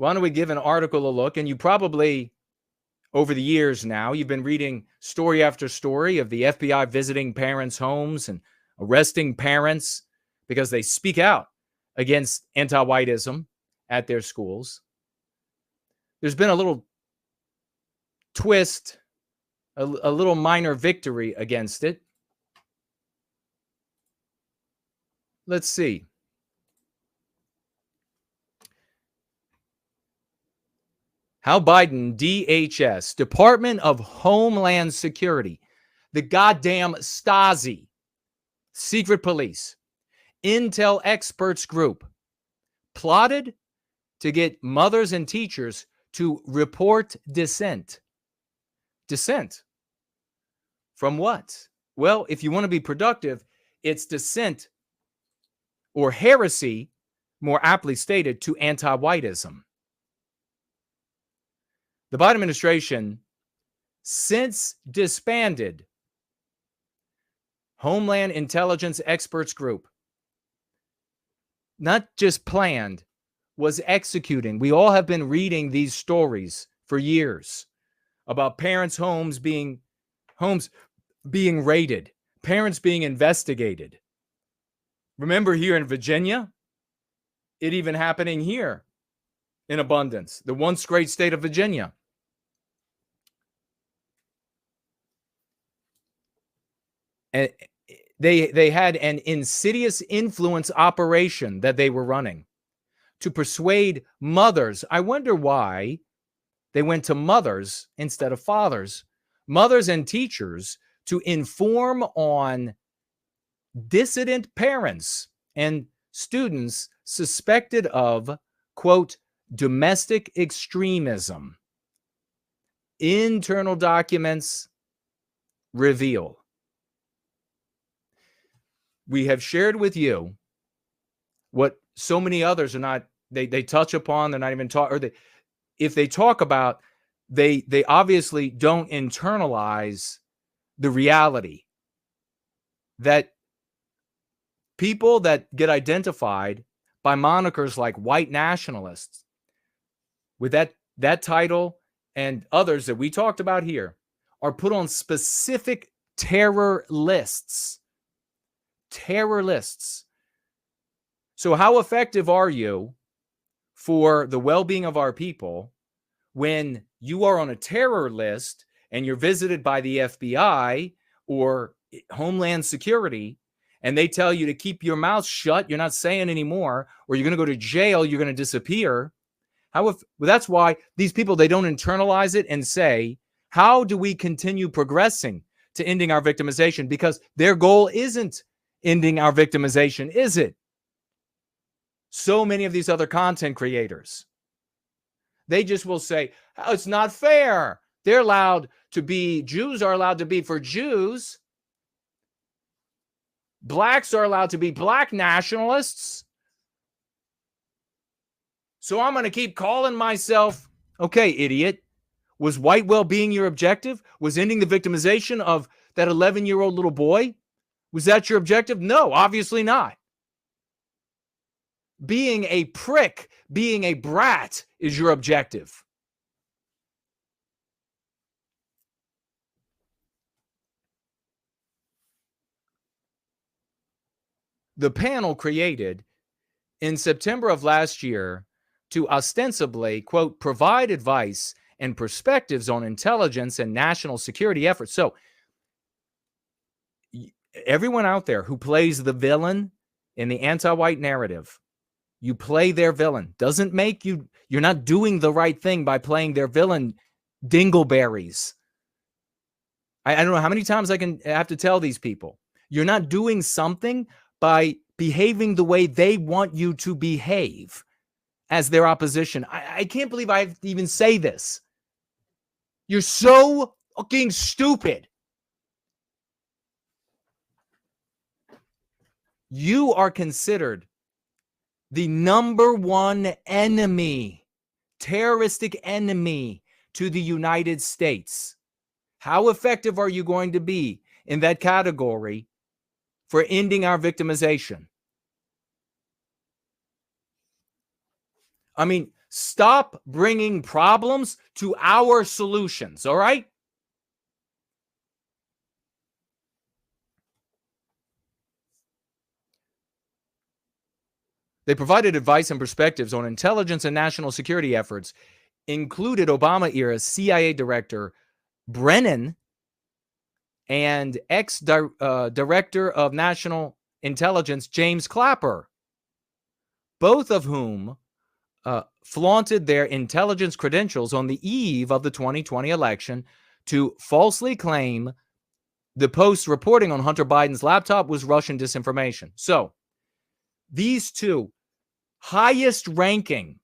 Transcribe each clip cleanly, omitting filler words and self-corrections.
why don't we give an article a look? And you probably, over the years now, you've been reading story after story of the FBI visiting parents' homes and arresting parents because they speak out against anti-whiteism at their schools. There's been a little twist, a little minor victory against it. Let's see. How Biden, DHS, Department of Homeland Security, the goddamn Stasi, secret police, intel experts group, plotted to get mothers and teachers to report dissent. Dissent. From what? Well, if you want to be productive, it's dissent or heresy, more aptly stated, to anti-whiteism. The Biden administration, since disbanded Homeland Intelligence Experts Group, not just planned, was executing. We all have been reading these stories for years about parents' homes being raided, parents being investigated. Remember here in Virginia, it even happening here in abundance, the once great state of Virginia. And they had an insidious influence operation that they were running to persuade mothers. I wonder why they went to mothers instead of fathers, mothers and teachers, to inform on dissident parents and students suspected of, quote, domestic extremism. Internal documents reveal. We have shared with you what so many others are not, they touch upon, they're not even talk, or if they talk about, they obviously don't internalize the reality that people that get identified by monikers like white nationalists with that title and others that we talked about here are put on specific terror lists. Terror lists. So how effective are you for the well-being of our people when you are on a terror list and you're visited by the FBI or Homeland Security and they tell you to keep your mouth shut, you're not saying anymore, or you're going to go to jail, you're going to disappear? Well, that's why these people, they don't internalize it and say, how do we continue progressing to ending our victimization? Because their goal isn't ending our victimization, is it? So many of these other content creators, they just will say, oh, it's not fair. They're allowed to be, Jews are allowed to be for Jews. Blacks are allowed to be black nationalists. So I'm going to keep calling myself, okay, idiot. Was white well-being your objective? Was ending the victimization of that 11-year-old little boy? Was that your objective? No, obviously not. Being a prick, being a brat is your objective. The panel created in September of last year to ostensibly, quote, provide advice and perspectives on intelligence and national security efforts. So everyone out there who plays the villain in the anti-white narrative, you play their villain. Doesn't make you, you're not doing the right thing by playing their villain, dingleberries. I don't know how many times I have to tell these people. You're not doing something by behaving the way they want you to behave as their opposition. I can't believe I have to even say this. You're so fucking stupid. You are considered the #1 enemy, terroristic enemy to the United States. How effective are you going to be in that category for ending our victimization? I mean, Stop bringing problems to our solutions, all right? They provided advice and perspectives on intelligence and national security efforts, included Obama-era CIA Director Brennan and ex-Director of National Intelligence James Clapper, both of whom flaunted their intelligence credentials on the eve of the 2020 election to falsely claim the Post's reporting on Hunter Biden's laptop was Russian disinformation. So these two highest ranking,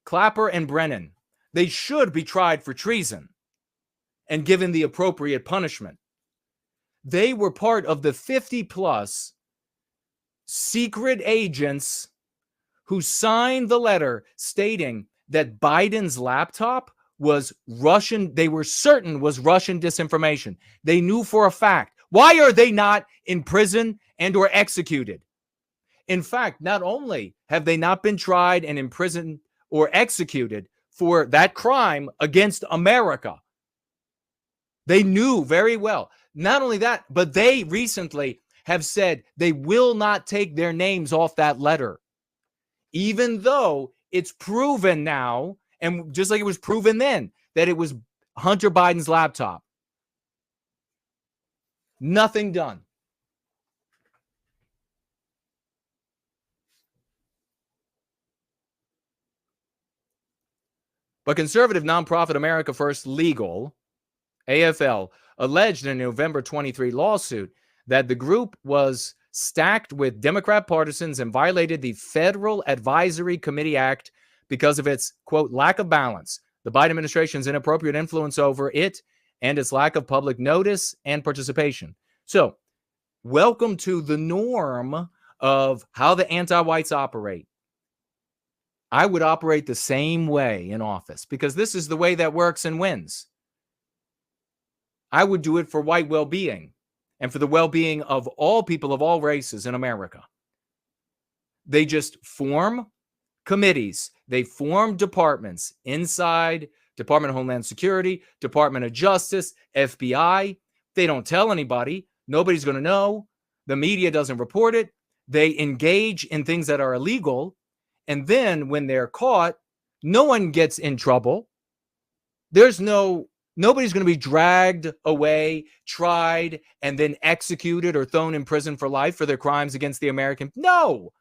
Clapper and Brennan, they should be tried for treason and given the appropriate punishment. They were part of the 50 plus secret agents who signed the letter stating that Biden's laptop was Russian. They were certain was Russian disinformation. They knew for a fact. Why are they not in prison and or executed? In fact, not only have they not been tried and imprisoned or executed for that crime against America, they knew very well. Not only that, but they recently have said they will not take their names off that letter, even though it's proven now, and just like it was proven then, that it was Hunter Biden's laptop. Nothing done. But conservative nonprofit America First Legal, AFL, alleged in a November 23 lawsuit that the group was stacked with Democrat partisans and violated the Federal Advisory Committee Act because of its, quote, lack of balance, the Biden administration's inappropriate influence over it, and its lack of public notice and participation. So, welcome to the norm of how the anti-whites operate. I would operate the same way in office because this is the way that works and wins. I would do it for white well-being and for the well-being of all people of all races in America. They just form committees. They form departments inside Department of Homeland Security, Department of Justice, FBI. They don't tell anybody. Nobody's going to know. The media doesn't report it. They engage in things that are illegal. And then when they're caught, no one gets in trouble. Nobody's going to be dragged away, tried, and then executed or thrown in prison for life for their crimes against the American. No,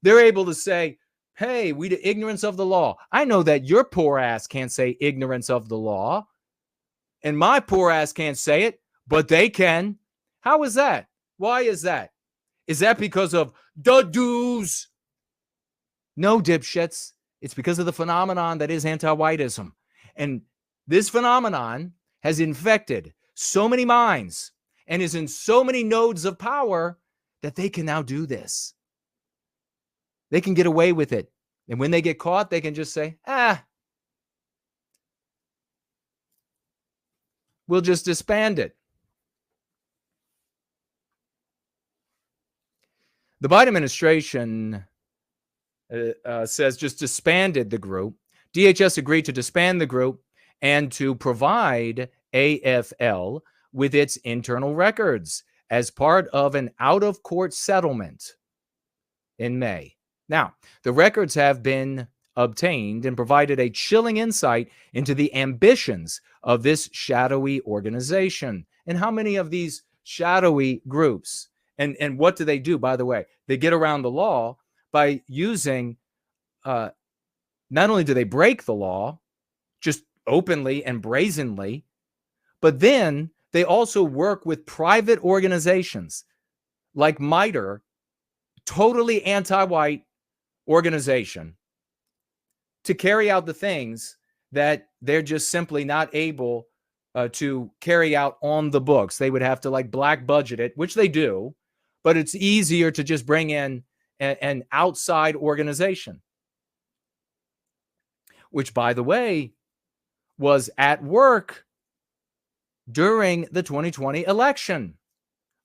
they're able to say, hey, we did ignorance of the law. I know that your poor ass can't say ignorance of the law, and my poor ass can't say it, but they can. How is that? Why is that? Is that because of the dues? No, dipshits. It's because of the phenomenon that is anti-whiteism. And this phenomenon has infected so many minds and is in so many nodes of power that they can now do this. They can get away with it. And when they get caught, they can just say, we'll just disband it. The Biden administration says just disbanded the group. DHS agreed to disband the group and to provide AFL with its internal records as part of an out-of-court settlement in May. Now, the records have been obtained and provided a chilling insight into the ambitions of this shadowy organization. And how many of these shadowy groups, and what do they do, by the way? They get around the law by using, not only do they break the law, just openly and brazenly, but then they also work with private organizations like MITRE, totally anti-white organization, to carry out the things that they're just simply not able to carry out on the books. They would have to like black budget it, which they do, but it's easier to just bring in an outside organization, which, by the way, was at work during the 2020 election.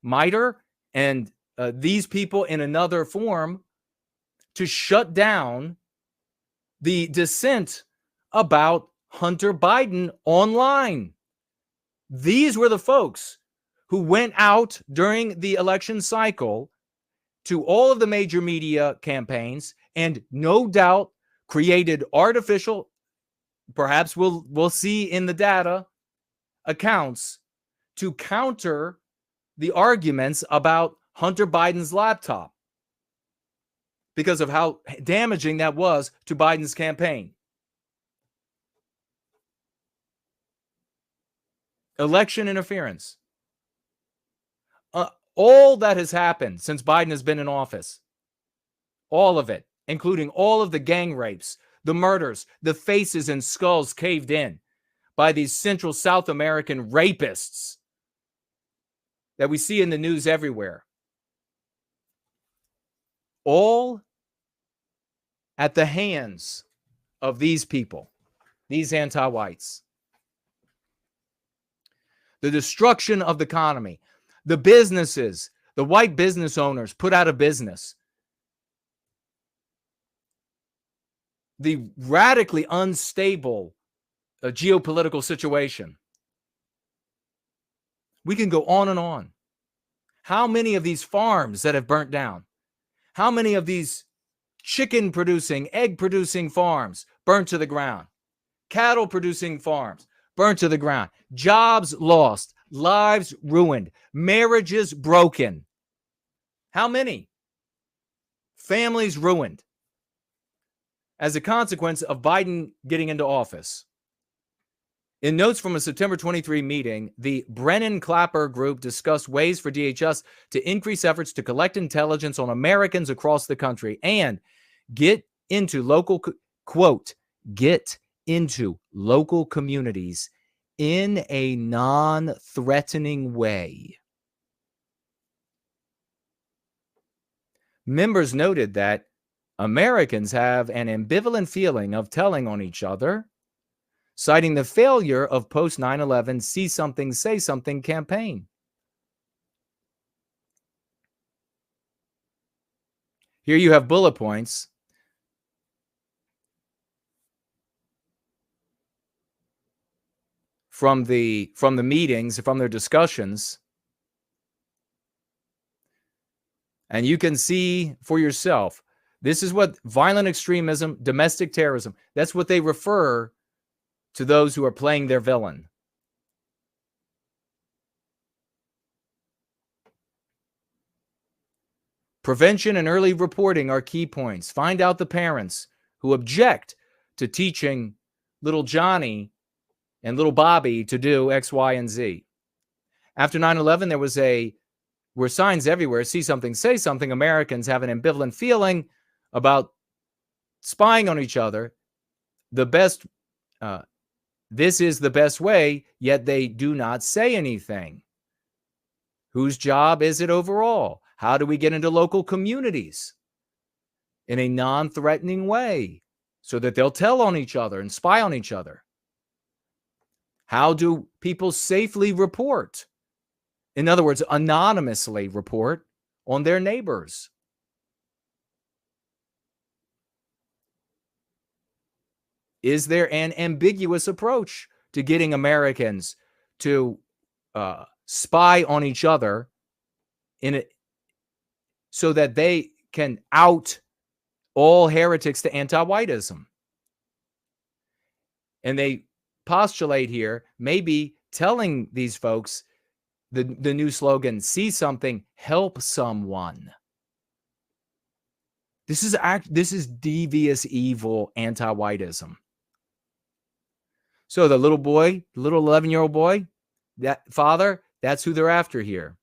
MITRE and these people in another form to shut down the dissent about Hunter Biden online. These were the folks who went out during the election cycle to all of the major media campaigns and no doubt created artificial, perhaps we'll see in the data, accounts to counter the arguments about Hunter Biden's laptop because of how damaging that was to Biden's campaign. Election interference. All that has happened since Biden has been in office, all of it, including all of the gang rapes, the murders, the faces and skulls caved in by these Central South American rapists that we see in the news everywhere. All at the hands of these people, these anti-whites. The destruction of the economy, the businesses, the white business owners put out of business. The radically unstable geopolitical situation. We can go on and on. How many of these farms that have burnt down? How many of these chicken producing, egg producing farms burnt to the ground? Cattle producing farms burnt to the ground. Jobs lost. Lives ruined. Marriages broken. How many? Families ruined as a consequence of Biden getting into office. In notes from a September 23 meeting, the Brennan Clapper group discussed ways for DHS to increase efforts to collect intelligence on Americans across the country and get into local, quote, get into local communities in a non-threatening way. Members noted that Americans have an ambivalent feeling of telling on each other, citing the failure of post 9/11 See Something, Say Something campaign. Here you have bullet points from the meetings, from their discussions. And you can see for yourself, this is what violent extremism, domestic terrorism, that's what they refer to those who are playing their villain. Prevention and early reporting are key points. Find out the parents who object to teaching little Johnny and little Bobby to do X, Y, and Z. After 9/11, there were signs everywhere. See something, say something. Americans have an ambivalent feeling about spying on each other. This is the best way, yet they do not say anything. Whose job is it overall? How do we get into local communities in a non-threatening way so that they'll tell on each other and spy on each other? How do people safely report? In other words, anonymously report on their neighbors. Is there an ambiguous approach to getting Americans to spy on each other so that they can out all heretics to anti-whiteism? And they postulate here, maybe telling these folks the new slogan, see something, help someone. This is devious, evil anti-whiteism. So the little boy, the little 11-year-old boy, that father, that's who they're after here.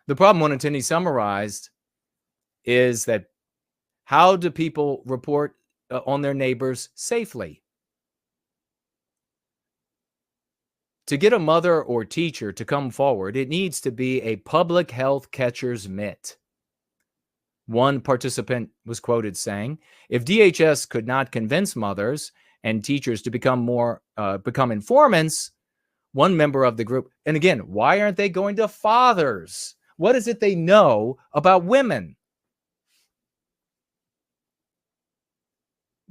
The problem, when Antony summarized, is that how do people report on their neighbors safely? To get a mother or teacher to come forward, it needs to be a public health catcher's mitt. One participant was quoted saying, if DHS could not convince mothers and teachers to become informants, one member of the group, and again, why aren't they going to fathers? What is it they know about women?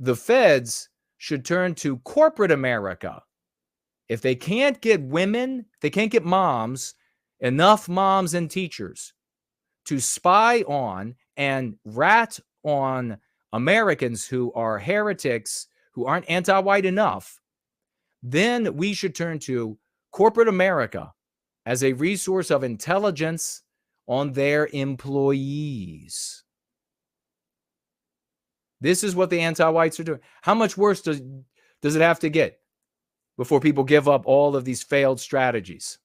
the feds should turn to corporate America. If they can't get women, they can't get moms, enough moms and teachers to spy on and rat on Americans who are heretics, who aren't anti-white enough, then we should turn to corporate America as a resource of intelligence on their employees. This is what the anti-whites are doing. How much worse does it have to get before people give up all of these failed strategies?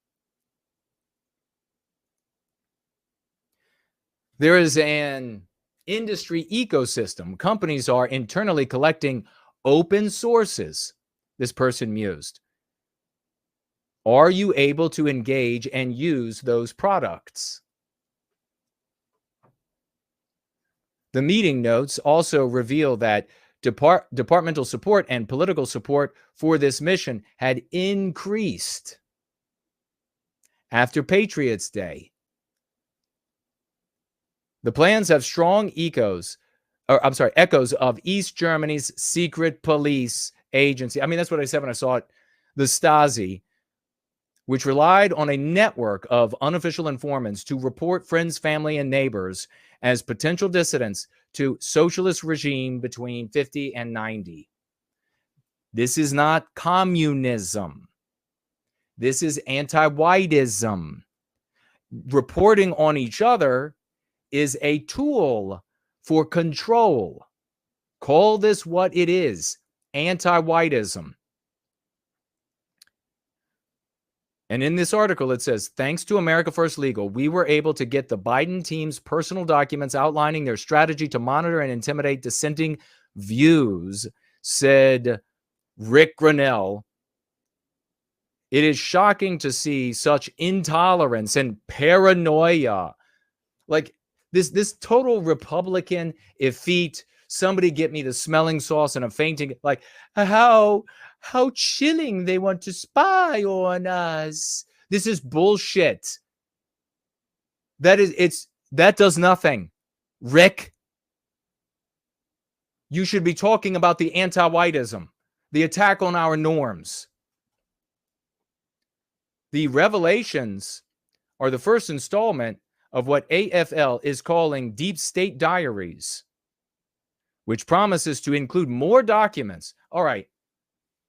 There is an industry ecosystem. Companies are internally collecting open sources, this person mused. Are you able to engage and use those products? The meeting notes also reveal that departmental support and political support for this mission had increased after Patriots Day. The plans have strong echoes of East Germany's secret police agency. I mean, that's what I said when I saw it. The Stasi, which relied on a network of unofficial informants to report friends, family, and neighbors as potential dissidents to socialist regime between 50 and 90. This is not communism. This is anti-whiteism. Reporting on each other is a tool for control. Call this what it is, anti-whiteism. And in this article, it says, thanks to America First Legal, we were able to get the Biden team's personal documents outlining their strategy to monitor and intimidate dissenting views, said Rick Grinnell. It is shocking to see such intolerance and paranoia. Like this total Republican effete, somebody get me the smelling sauce and I'm fainting. Like, how chilling they want to spy on us. This is bullshit. That does nothing. Rick, you should be talking about the anti-whiteism, the attack on our norms. The revelations are the first installment of what AFL is calling Deep State Diaries, which promises to include more documents. All right,